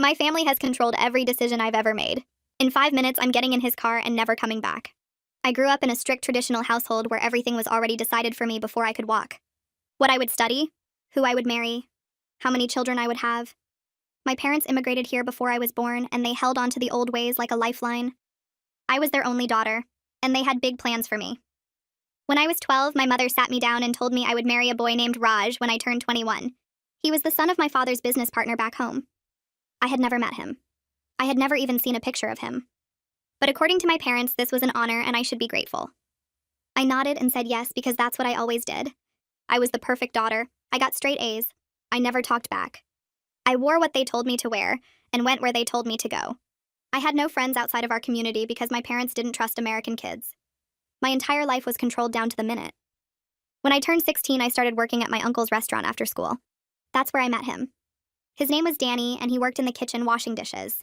My family has controlled every decision I've ever made. In 5 minutes, I'm getting in his car and never coming back. I grew up in a strict traditional household where everything was already decided for me before I could walk. What I would study, who I would marry, how many children I would have. My parents immigrated here before I was born, and they held on to the old ways like a lifeline. I was their only daughter, and they had big plans for me. When I was 12, my mother sat me down and told me I would marry a boy named Raj when I turned 21. He was the son of my father's business partner back home. I had never met him. I had never even seen a picture of him. But according to my parents, this was an honor and I should be grateful. I nodded and said yes because that's what I always did. I was the perfect daughter. I got straight A's. I never talked back. I wore what they told me to wear and went where they told me to go. I had no friends outside of our community because my parents didn't trust American kids. My entire life was controlled down to the minute. When I turned 16, I started working at my uncle's restaurant after school. That's where I met him. His name was Danny, and he worked in the kitchen washing dishes.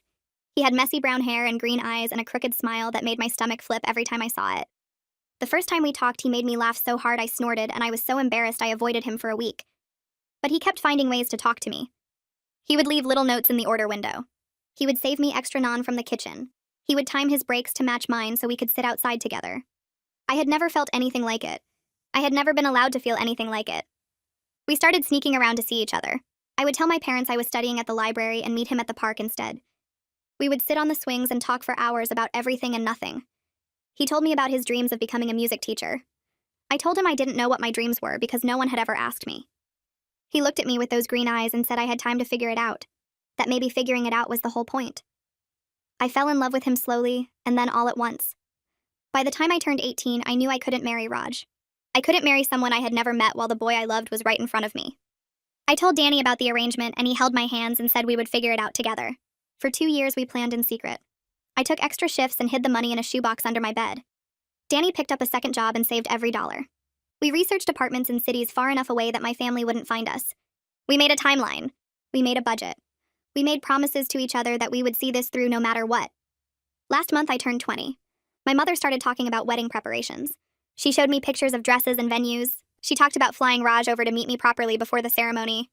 He had messy brown hair and green eyes and a crooked smile that made my stomach flip every time I saw it. The first time we talked, he made me laugh so hard I snorted, and I was so embarrassed I avoided him for a week. But he kept finding ways to talk to me. He would leave little notes in the order window. He would save me extra naan from the kitchen. He would time his breaks to match mine so we could sit outside together. I had never felt anything like it. I had never been allowed to feel anything like it. We started sneaking around to see each other. I would tell my parents I was studying at the library and meet him at the park instead. We would sit on the swings and talk for hours about everything and nothing. He told me about his dreams of becoming a music teacher. I told him I didn't know what my dreams were because no one had ever asked me. He looked at me with those green eyes and said I had time to figure it out, that maybe figuring it out was the whole point. I fell in love with him slowly, and then all at once. By the time I turned 18, I knew I couldn't marry Raj. I couldn't marry someone I had never met while the boy I loved was right in front of me. I told Danny about the arrangement, and he held my hands and said we would figure it out together. For 2 years, we planned in secret. I took extra shifts and hid the money in a shoebox under my bed. Danny picked up a second job and saved every dollar. We researched apartments in cities far enough away that my family wouldn't find us. We made a timeline. We made a budget. We made promises to each other that we would see this through no matter what. Last month, I turned 20. My mother started talking about wedding preparations. She showed me pictures of dresses and venues. She talked about flying Raj over to meet me properly before the ceremony.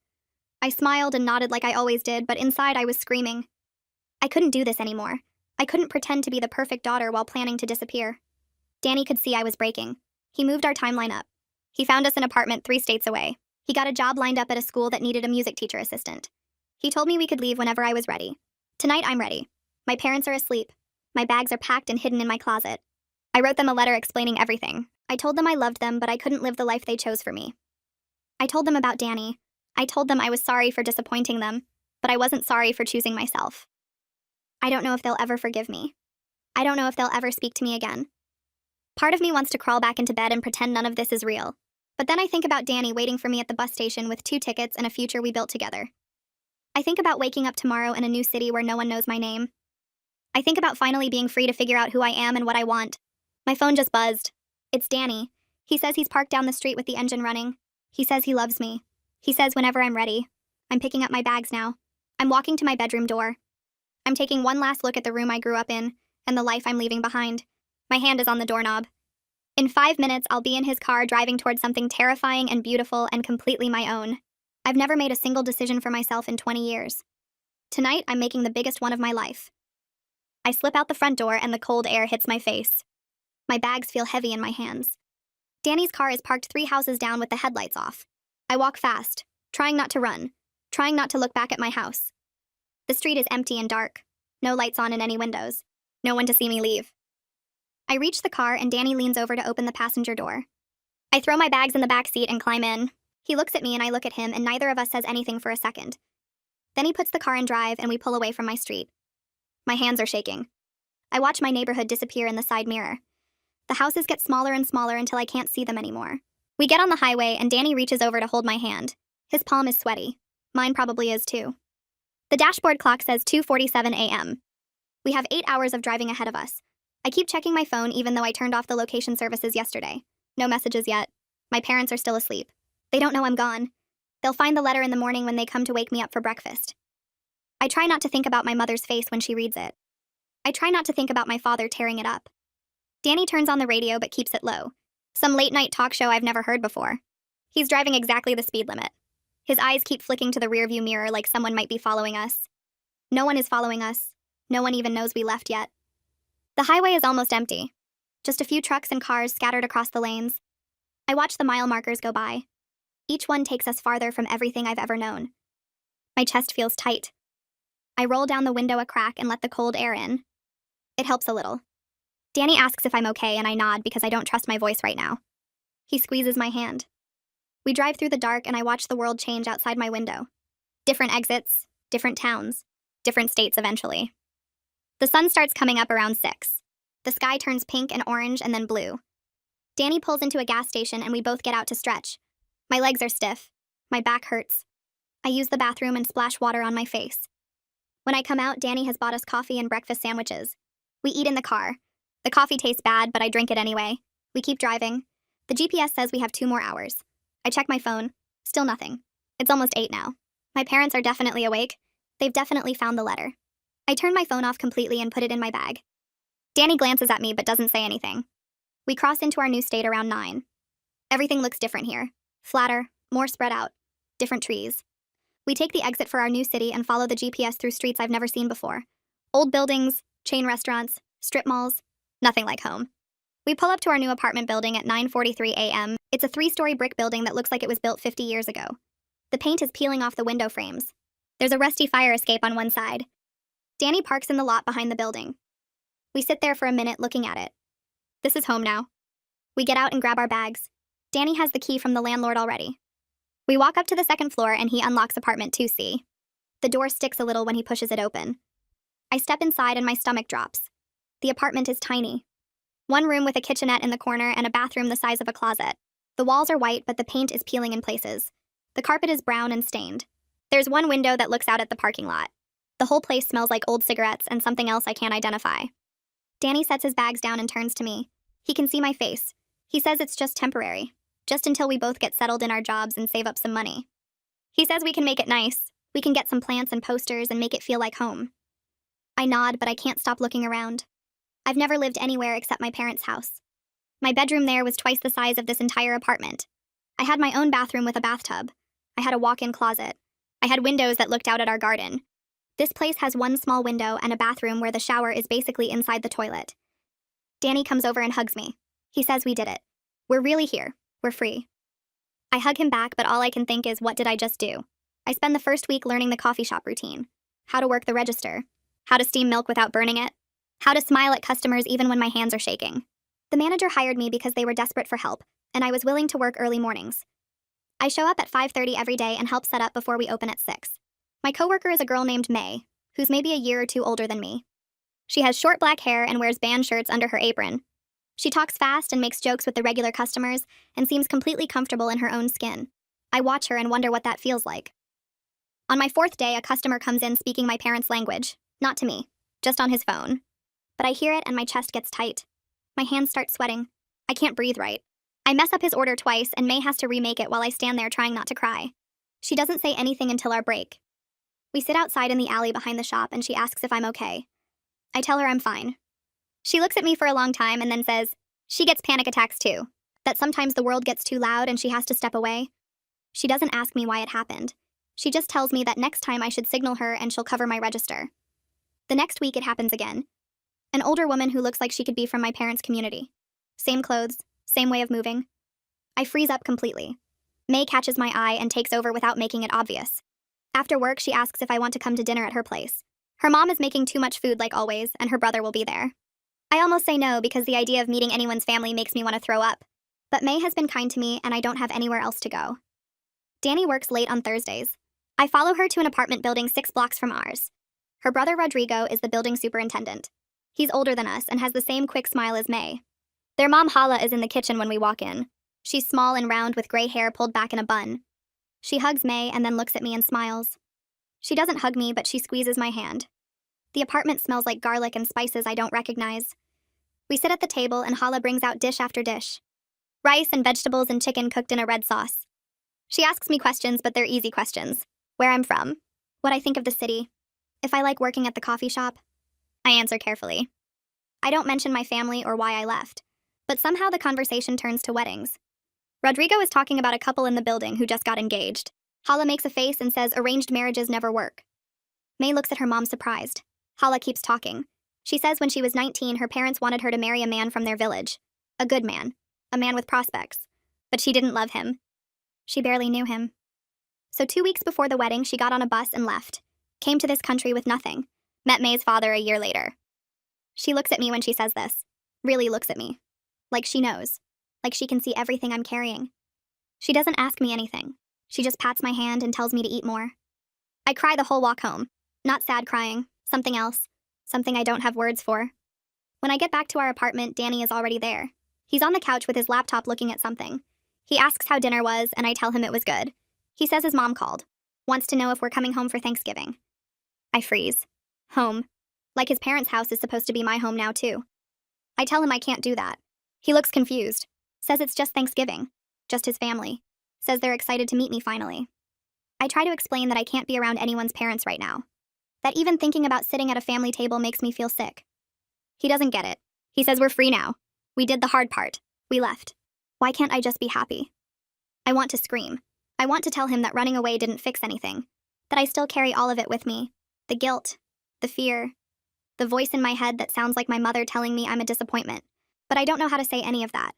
I smiled and nodded like I always did, but inside I was screaming. I couldn't do this anymore. I couldn't pretend to be the perfect daughter while planning to disappear. Danny could see I was breaking. He moved our timeline up. He found us an apartment 3 states away. He got a job lined up at a school that needed a music teacher assistant. He told me we could leave whenever I was ready. Tonight I'm ready. My parents are asleep. My bags are packed and hidden in my closet. I wrote them a letter explaining everything. I told them I loved them, but I couldn't live the life they chose for me. I told them about Danny. I told them I was sorry for disappointing them, but I wasn't sorry for choosing myself. I don't know if they'll ever forgive me. I don't know if they'll ever speak to me again. Part of me wants to crawl back into bed and pretend none of this is real. But then I think about Danny waiting for me at the bus station with 2 tickets and a future we built together. I think about waking up tomorrow in a new city where no one knows my name. I think about finally being free to figure out who I am and what I want. My phone just buzzed. It's Danny. He says he's parked down the street with the engine running. He says he loves me. He says whenever I'm ready. I'm picking up my bags now. I'm walking to my bedroom door. I'm taking one last look at the room I grew up in and the life I'm leaving behind. My hand is on the doorknob. In 5 minutes, I'll be in his car driving towards something terrifying and beautiful and completely my own. I've never made a single decision for myself in 20 years. Tonight, I'm making the biggest one of my life. I slip out the front door and the cold air hits my face. My bags feel heavy in my hands. Danny's car is parked 3 houses down with the headlights off. I walk fast, trying not to run, trying not to look back at my house. The street is empty and dark. No lights on in any windows. No one to see me leave. I reach the car and Danny leans over to open the passenger door. I throw my bags in the back seat and climb in. He looks at me and I look at him, and neither of us says anything for a second. Then he puts the car in drive and we pull away from my street. My hands are shaking. I watch my neighborhood disappear in the side mirror. The houses get smaller and smaller until I can't see them anymore. We get on the highway and Danny reaches over to hold my hand. His palm is sweaty. Mine probably is too. The dashboard clock says 2:47 a.m. We have 8 hours of driving ahead of us. I keep checking my phone even though I turned off the location services yesterday. No messages yet. My parents are still asleep. They don't know I'm gone. They'll find the letter in the morning when they come to wake me up for breakfast. I try not to think about my mother's face when she reads it. I try not to think about my father tearing it up. Danny turns on the radio but keeps it low. Some late-night talk show I've never heard before. He's driving exactly the speed limit. His eyes keep flicking to the rearview mirror like someone might be following us. No one is following us. No one even knows we left yet. The highway is almost empty. Just a few trucks and cars scattered across the lanes. I watch the mile markers go by. Each one takes us farther from everything I've ever known. My chest feels tight. I roll down the window a crack and let the cold air in. It helps a little. Danny asks if I'm okay, and I nod because I don't trust my voice right now. He squeezes my hand. We drive through the dark, and I watch the world change outside my window. Different exits, different towns, different states eventually. The sun starts coming up around 6. The sky turns pink and orange and then blue. Danny pulls into a gas station, and we both get out to stretch. My legs are stiff. My back hurts. I use the bathroom and splash water on my face. When I come out, Danny has bought us coffee and breakfast sandwiches. We eat in the car. The coffee tastes bad, but I drink it anyway. We keep driving. The GPS says we have 2 more hours. I check my phone. Still nothing. It's almost 8 now. My parents are definitely awake. They've definitely found the letter. I turn my phone off completely and put it in my bag. Danny glances at me but doesn't say anything. We cross into our new state around 9. Everything looks different here. Flatter, more spread out. Different trees. We take the exit for our new city and follow the GPS through streets I've never seen before. Old buildings, chain restaurants, strip malls. Nothing like home. We pull up to our new apartment building at 9:43 a.m. It's a 3-story brick building that looks like it was built 50 years ago. The paint is peeling off the window frames. There's a rusty fire escape on one side. Danny parks in the lot behind the building. We sit there for a minute looking at it. This is home now. We get out and grab our bags. Danny has the key from the landlord already. We walk up to the 2nd floor and he unlocks apartment 2C. The door sticks a little when he pushes it open. I step inside and my stomach drops. The apartment is tiny. 1 room with a kitchenette in the corner and a bathroom the size of a closet. The walls are white, but the paint is peeling in places. The carpet is brown and stained. There's 1 window that looks out at the parking lot. The whole place smells like old cigarettes and something else I can't identify. Danny sets his bags down and turns to me. He can see my face. He says it's just temporary, just until we both get settled in our jobs and save up some money. He says we can make it nice. We can get some plants and posters and make it feel like home. I nod, but I can't stop looking around. I've never lived anywhere except my parents' house. My bedroom there was twice the size of this entire apartment. I had my own bathroom with a bathtub. I had a walk-in closet. I had windows that looked out at our garden. This place has 1 small window and a bathroom where the shower is basically inside the toilet. Danny comes over and hugs me. He says we did it. We're really here. We're free. I hug him back, but all I can think is, what did I just do? I spend the first week learning the coffee shop routine. How to work the register. How to steam milk without burning it. How to smile at customers even when my hands are shaking. The manager hired me because they were desperate for help, and I was willing to work early mornings. I show up at 5:30 every day and help set up before we open at 6. My coworker is a girl named May, who's maybe a year or 2 older than me. She has short black hair and wears band shirts under her apron. She talks fast and makes jokes with the regular customers and seems completely comfortable in her own skin. I watch her and wonder what that feels like. On my 4th day, a customer comes in speaking my parents' language. Not to me, just on his phone. But I hear it and my chest gets tight. My hands start sweating. I can't breathe right. I mess up his order twice and May has to remake it while I stand there trying not to cry. She doesn't say anything until our break. We sit outside in the alley behind the shop and she asks if I'm okay. I tell her I'm fine. She looks at me for a long time and then says she gets panic attacks too, that sometimes the world gets too loud and she has to step away. She doesn't ask me why it happened. She just tells me that next time I should signal her and she'll cover my register. The next week it happens again. An older woman who looks like she could be from my parents' community. Same clothes, same way of moving. I freeze up completely. May catches my eye and takes over without making it obvious. After work, she asks if I want to come to dinner at her place. Her mom is making too much food like always, and her brother will be there. I almost say no because the idea of meeting anyone's family makes me want to throw up. But May has been kind to me and I don't have anywhere else to go. Danny works late on Thursdays. I follow her to an apartment building 6 blocks from ours. Her brother Rodrigo is the building superintendent. He's older than us and has the same quick smile as May. Their mom Hala is in the kitchen when we walk in. She's small and round with gray hair pulled back in a bun. She hugs May and then looks at me and smiles. She doesn't hug me, but she squeezes my hand. The apartment smells like garlic and spices I don't recognize. We sit at the table and Hala brings out dish after dish. Rice and vegetables and chicken cooked in a red sauce. She asks me questions, but they're easy questions. Where I'm from. What I think of the city. If I like working at the coffee shop. I answer carefully. I don't mention my family or why I left. But somehow the conversation turns to weddings. Rodrigo is talking about a couple in the building who just got engaged. Hala makes a face and says arranged marriages never work. May looks at her mom surprised. Hala keeps talking. She says when she was 19, her parents wanted her to marry a man from their village. A good man. A man with prospects. But she didn't love him. She barely knew him. So 2 weeks before the wedding, she got on a bus and left. Came to this country with nothing. Met May's father a year later. She looks at me when she says this. Really looks at me. Like she knows. Like she can see everything I'm carrying. She doesn't ask me anything. She just pats my hand and tells me to eat more. I cry the whole walk home. Not sad crying. Something else. Something I don't have words for. When I get back to our apartment, Danny is already there. He's on the couch with his laptop looking at something. He asks how dinner was, and I tell him it was good. He says his mom called. Wants to know if we're coming home for Thanksgiving. I freeze. Home. Like his parents' house is supposed to be my home now, too. I tell him I can't do that. He looks confused. Says it's just Thanksgiving. Just his family. Says they're excited to meet me finally. I try to explain that I can't be around anyone's parents right now. That even thinking about sitting at a family table makes me feel sick. He doesn't get it. He says we're free now. We did the hard part. We left. Why can't I just be happy? I want to scream. I want to tell him that running away didn't fix anything. That I still carry all of it with me. The guilt. The fear. The voice in my head that sounds like my mother telling me I'm a disappointment. But I don't know how to say any of that.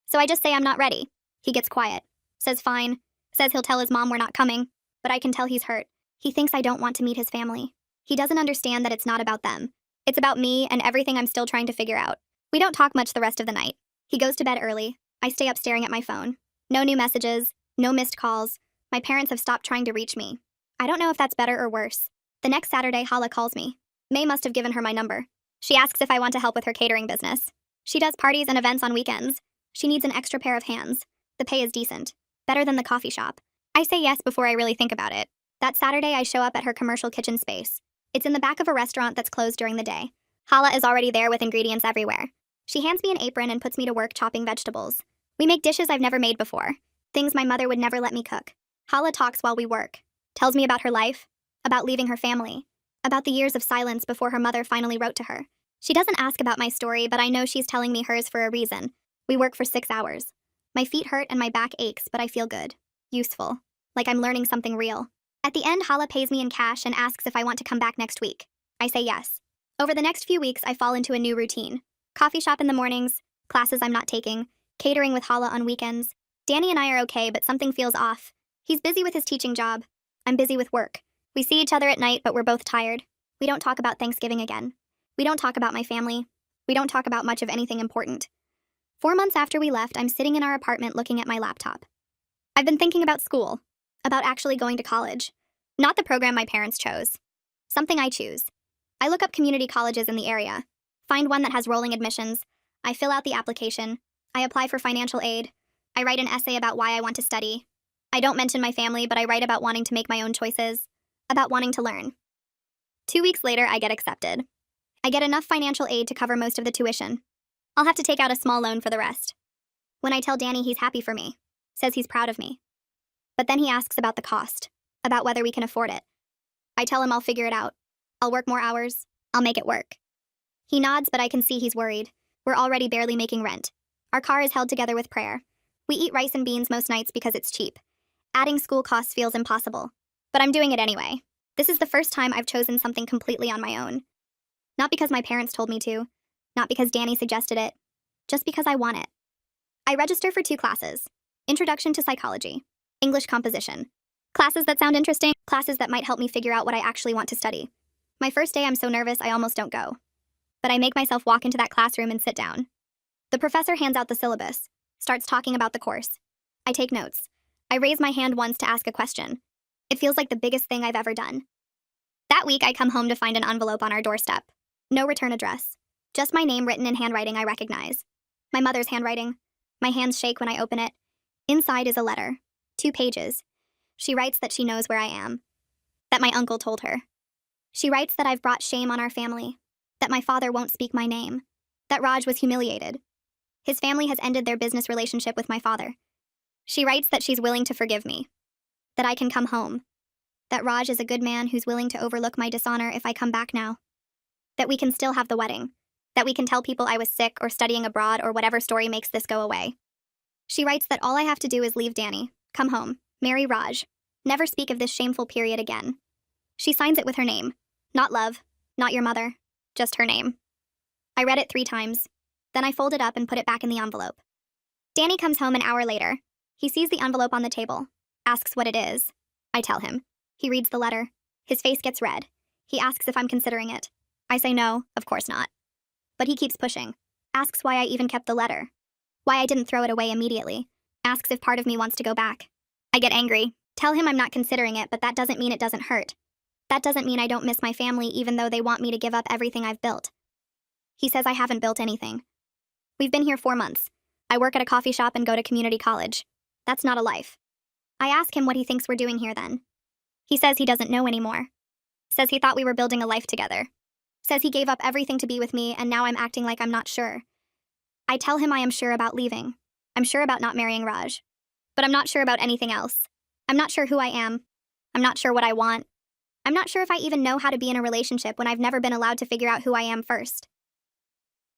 So I just say I'm not ready. He gets quiet. Says fine. Says he'll tell his mom we're not coming. But I can tell he's hurt. He thinks I don't want to meet his family. He doesn't understand that it's not about them. It's about me and everything I'm still trying to figure out. We don't talk much the rest of the night. He goes to bed early. I stay up staring at my phone. No new messages. No missed calls. My parents have stopped trying to reach me. I don't know if that's better or worse. The next Saturday, Hala calls me. May must have given her my number. She asks if I want to help with her catering business. She does parties and events on weekends. She needs an extra pair of hands. The pay is decent. Better than the coffee shop. I say yes before I really think about it. That Saturday, I show up at her commercial kitchen space. It's in the back of a restaurant that's closed during the day. Hala is already there with ingredients everywhere. She hands me an apron and puts me to work chopping vegetables. We make dishes I've never made before. Things my mother would never let me cook. Hala talks while we work. Tells me about her life. About leaving her family. About the years of silence before her mother finally wrote to her. She doesn't ask about my story, but I know she's telling me hers for a reason. We work for 6 hours. My feet hurt and my back aches, but I feel good. Useful. Like I'm learning something real. At the end, Hala pays me in cash and asks if I want to come back next week. I say yes. Over the next few weeks, I fall into a new routine. Coffee shop in the mornings, classes I'm not taking, catering with Hala on weekends. Danny and I are okay, but something feels off. He's busy with his teaching job. I'm busy with work. We see each other at night, but we're both tired. We don't talk about Thanksgiving again. We don't talk about my family. We don't talk about much of anything important. 4 months after we left, I'm sitting in our apartment looking at my laptop. I've been thinking about school. About actually going to college. Not the program my parents chose. Something I choose. I look up community colleges in the area. Find one that has rolling admissions. I fill out the application. I apply for financial aid. I write an essay about why I want to study. I don't mention my family, but I write about wanting to make my own choices. About wanting to learn. 2 weeks later, I get accepted. I get enough financial aid to cover most of the tuition. I'll have to take out a small loan for the rest. When I tell Danny, he's happy for me. Says he's proud of me. But then he asks about the cost. About whether we can afford it. I tell him I'll figure it out. I'll work more hours. I'll make it work. He nods, but I can see he's worried. We're already barely making rent. Our car is held together with prayer. We eat rice and beans most nights because it's cheap. Adding school costs feels impossible. But I'm doing it anyway. This is the first time I've chosen something completely on my own. Not because my parents told me to. Not because Danny suggested it. Just because I want it. I register for 2 classes. Introduction to Psychology. English Composition. Classes that sound interesting. Classes that might help me figure out what I actually want to study. My first day I'm so nervous I almost don't go. But I make myself walk into that classroom and sit down. The professor hands out the syllabus. Starts talking about the course. I take notes. I raise my hand once to ask a question. It feels like the biggest thing I've ever done. That week, I come home to find an envelope on our doorstep. No return address. Just my name written in handwriting I recognize. My mother's handwriting. My hands shake when I open it. Inside is a letter. 2 pages. She writes that she knows where I am. That my uncle told her. She writes that I've brought shame on our family. That my father won't speak my name. That Raj was humiliated. His family has ended their business relationship with my father. She writes that she's willing to forgive me. That I can come home. That Raj is a good man who's willing to overlook my dishonor if I come back now. That we can still have the wedding. That we can tell people I was sick or studying abroad or whatever story makes this go away. She writes that all I have to do is leave Danny, come home, marry Raj, never speak of this shameful period again. She signs it with her name. Not love, not your mother, just her name. I read it 3 times. Then I fold it up and put it back in the envelope. Danny comes home an hour later. He sees the envelope on the table, asks what it is. I tell him. He reads the letter. His face gets red. He asks if I'm considering it. I say no, of course not. But he keeps pushing. Asks why I even kept the letter. Why I didn't throw it away immediately. Asks if part of me wants to go back. I get angry. Tell him I'm not considering it, but that doesn't mean it doesn't hurt. That doesn't mean I don't miss my family even though they want me to give up everything I've built. He says I haven't built anything. We've been here 4 months. I work at a coffee shop and go to community college. That's not a life. I ask him what he thinks we're doing here then. He says he doesn't know anymore. Says he thought we were building a life together. Says he gave up everything to be with me and now I'm acting like I'm not sure. I tell him I am sure about leaving. I'm sure about not marrying Raj. But I'm not sure about anything else. I'm not sure who I am. I'm not sure what I want. I'm not sure if I even know how to be in a relationship when I've never been allowed to figure out who I am first.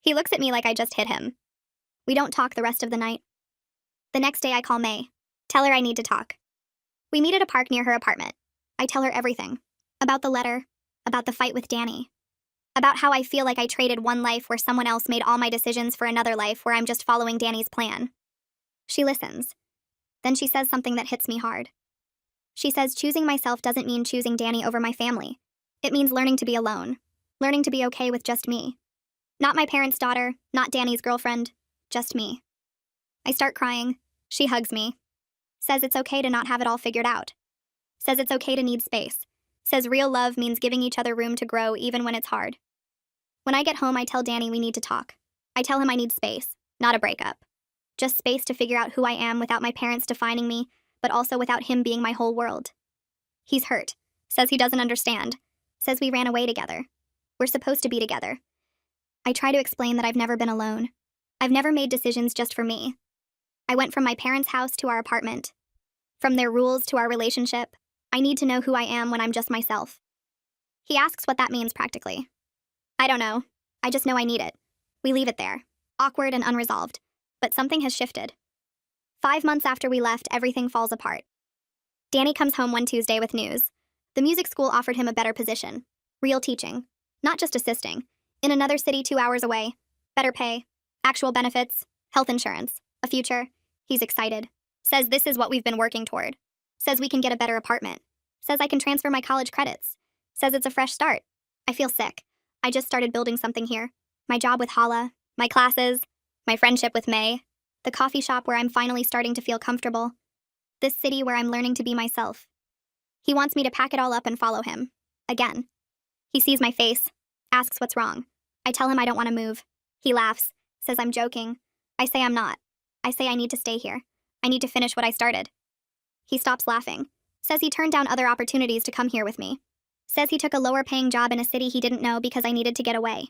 He looks at me like I just hit him. We don't talk the rest of the night. The next day I call May. Tell her I need to talk. We meet at a park near her apartment. I tell her everything. About the letter. About the fight with Danny. About how I feel like I traded one life where someone else made all my decisions for another life where I'm just following Danny's plan. She listens. Then she says something that hits me hard. She says choosing myself doesn't mean choosing Danny over my family. It means learning to be alone. Learning to be okay with just me. Not my parents' daughter, not Danny's girlfriend, just me. I start crying. She hugs me. Says it's okay to not have it all figured out. Says it's okay to need space. Says real love means giving each other room to grow even when it's hard. When I get home, I tell Danny we need to talk. I tell him I need space, not a breakup. Just space to figure out who I am without my parents defining me, but also without him being my whole world. He's hurt. Says he doesn't understand. Says we ran away together. We're supposed to be together. I try to explain that I've never been alone. I've never made decisions just for me. I went from my parents' house to our apartment. From their rules to our relationship. I need to know who I am when I'm just myself. He asks what that means practically. I don't know. I just know I need it. We leave it there. Awkward and unresolved. But something has shifted. 5 months after we left, everything falls apart. Danny comes home one Tuesday with news. The music school offered him a better position. Real teaching. Not just assisting. In another city 2 hours away. Better pay. Actual benefits. Health insurance. A future. He's excited. Says this is what we've been working toward. Says we can get a better apartment. Says I can transfer my college credits. Says it's a fresh start. I feel sick. I just started building something here. My job with Hala. My classes. My friendship with May. The coffee shop where I'm finally starting to feel comfortable. This city where I'm learning to be myself. He wants me to pack it all up and follow him. Again. He sees my face. Asks what's wrong. I tell him I don't want to move. He laughs. Says I'm joking. I say I'm not. I say I need to stay here. I need to finish what I started. He stops laughing. Says he turned down other opportunities to come here with me. Says he took a lower paying job in a city he didn't know because I needed to get away.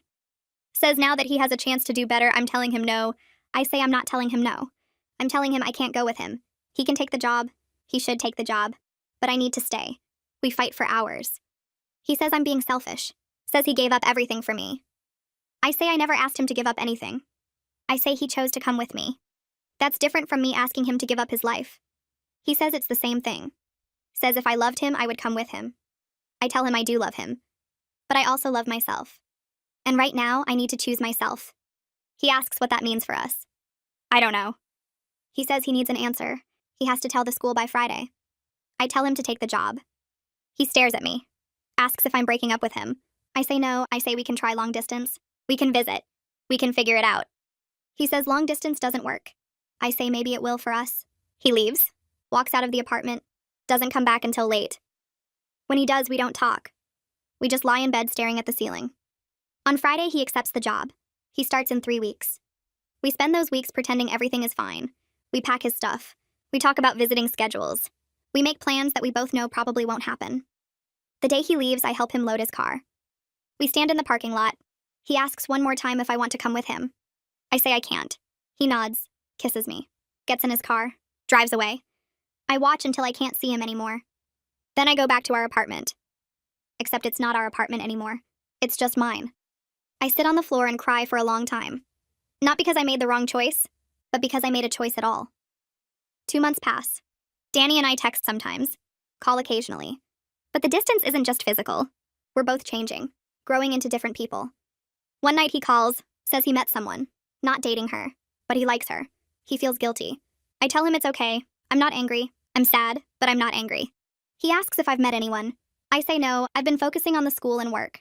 Says now that he has a chance to do better, I'm telling him no. I say I'm not telling him no. I'm telling him I can't go with him. He can take the job. He should take the job. But I need to stay. We fight for hours. He says I'm being selfish. Says he gave up everything for me. I say I never asked him to give up anything. I say he chose to come with me. That's different from me asking him to give up his life. He says it's the same thing. Says if I loved him, I would come with him. I tell him I do love him. But I also love myself. And right now, I need to choose myself. He asks what that means for us. I don't know. He says he needs an answer. He has to tell the school by Friday. I tell him to take the job. He stares at me. Asks if I'm breaking up with him. I say no. I say we can try long distance. We can visit. We can figure it out. He says long distance doesn't work. I say maybe it will for us. He leaves. Walks out of the apartment. Doesn't come back until late. When he does, we don't talk. We just lie in bed staring at the ceiling. On Friday, he accepts the job. He starts in 3 weeks. We spend those weeks pretending everything is fine. We pack his stuff. We talk about visiting schedules. We make plans that we both know probably won't happen. The day he leaves, I help him load his car. We stand in the parking lot. He asks one more time if I want to come with him. I say I can't. He nods, kisses me, gets in his car, drives away. I watch until I can't see him anymore. Then I go back to our apartment. Except it's not our apartment anymore. It's just mine. I sit on the floor and cry for a long time. Not because I made the wrong choice, but because I made a choice at all. 2 months pass. Danny and I text sometimes, call occasionally. But the distance isn't just physical. We're both changing, growing into different people. One night he calls, says he met someone, not dating her, but he likes her. He feels guilty. I tell him it's okay. I'm not angry. I'm sad, but I'm not angry. He asks if I've met anyone. I say no, I've been focusing on the school and work,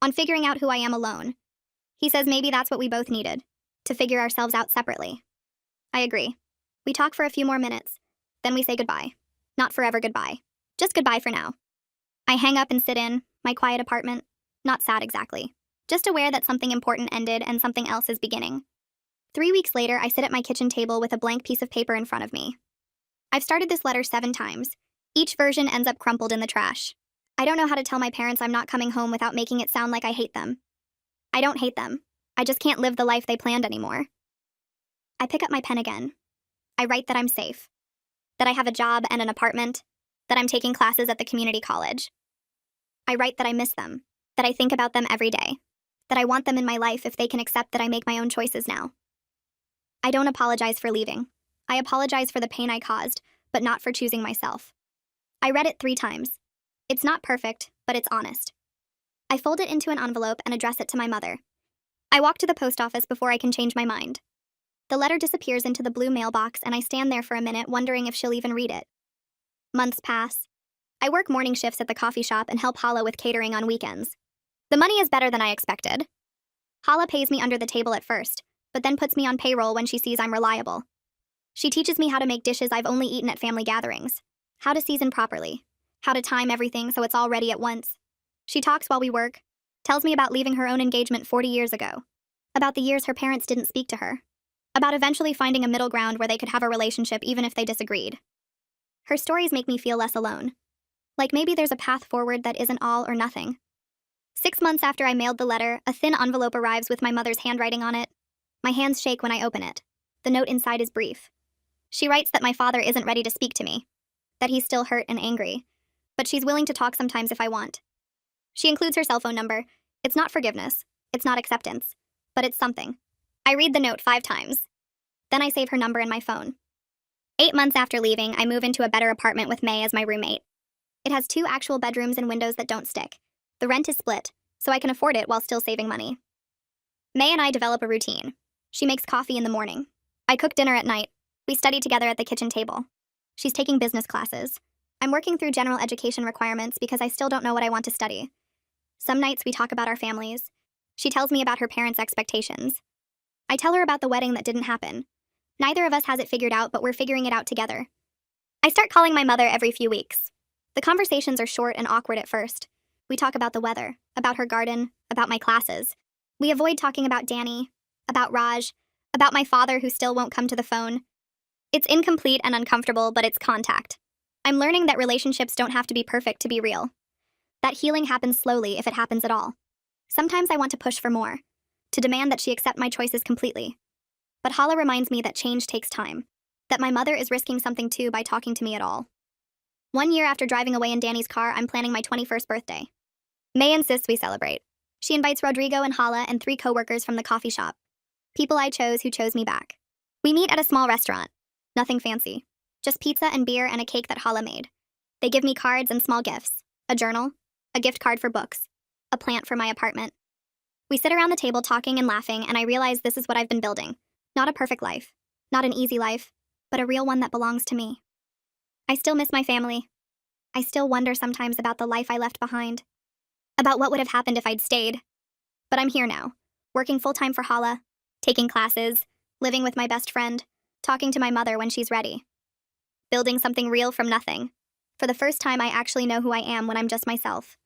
on figuring out who I am alone. He says maybe that's what we both needed, to figure ourselves out separately. I agree. We talk for a few more minutes. Then we say goodbye. Not forever goodbye. Just goodbye for now. I hang up and sit in my quiet apartment. Not sad exactly. Just aware that something important ended and something else is beginning. 3 weeks later, I sit at my kitchen table with a blank piece of paper in front of me. I've started this letter 7 times. Each version ends up crumpled in the trash. I don't know how to tell my parents I'm not coming home without making it sound like I hate them. I don't hate them. I just can't live the life they planned anymore. I pick up my pen again. I write that I'm safe, that I have a job and an apartment, that I'm taking classes at the community college. I write that I miss them, that I think about them every day, that I want them in my life if they can accept that I make my own choices now. I don't apologize for leaving. I apologize for the pain I caused, but not for choosing myself. I read it 3 times. It's not perfect, but it's honest. I fold it into an envelope and address it to my mother. I walk to the post office before I can change my mind. The letter disappears into the blue mailbox and I stand there for a minute wondering if she'll even read it. Months pass. I work morning shifts at the coffee shop and help Hala with catering on weekends. The money is better than I expected. Hala pays me under the table at first, but then puts me on payroll when she sees I'm reliable. She teaches me how to make dishes I've only eaten at family gatherings, how to season properly, how to time everything so it's all ready at once. She talks while we work, tells me about leaving her own engagement 40 years ago, about the years her parents didn't speak to her, about eventually finding a middle ground where they could have a relationship even if they disagreed. Her stories make me feel less alone. Like maybe there's a path forward that isn't all or nothing. 6 months after I mailed the letter, a thin envelope arrives with my mother's handwriting on it. My hands shake when I open it. The note inside is brief. She writes that my father isn't ready to speak to me, that he's still hurt and angry, but she's willing to talk sometimes if I want. She includes her cell phone number. It's not forgiveness. It's not acceptance. But it's something. I read the note 5 times. Then I save her number in my phone. 8 months after leaving, I move into a better apartment with May as my roommate. It has 2 actual bedrooms and windows that don't stick. The rent is split, so I can afford it while still saving money. May and I develop a routine. She makes coffee in the morning. I cook dinner at night. We study together at the kitchen table. She's taking business classes. I'm working through general education requirements because I still don't know what I want to study. Some nights we talk about our families. She tells me about her parents' expectations. I tell her about the wedding that didn't happen. Neither of us has it figured out, but we're figuring it out together. I start calling my mother every few weeks. The conversations are short and awkward at first. We talk about the weather, about her garden, about my classes. We avoid talking about Danny, about Raj, about my father who still won't come to the phone. It's incomplete and uncomfortable, but it's contact. I'm learning that relationships don't have to be perfect to be real. That healing happens slowly if it happens at all. Sometimes I want to push for more, to demand that she accept my choices completely. But Hala reminds me that change takes time, that my mother is risking something too by talking to me at all. 1 year after driving away in Danny's car, I'm planning my 21st birthday. May insists we celebrate. She invites Rodrigo and Hala and 3 coworkers from the coffee shop. People I chose who chose me back. We meet at a small restaurant. Nothing fancy. Just pizza and beer and a cake that Hala made. They give me cards and small gifts. A journal. A gift card for books. A plant for my apartment. We sit around the table talking and laughing, and I realize this is what I've been building. Not a perfect life. Not an easy life. But a real one that belongs to me. I still miss my family. I still wonder sometimes about the life I left behind. About what would have happened if I'd stayed. But I'm here now. Working full-time for Hala. Taking classes. Living with my best friend. Talking to my mother when she's ready. Building something real from nothing. For the first time, I actually know who I am when I'm just myself.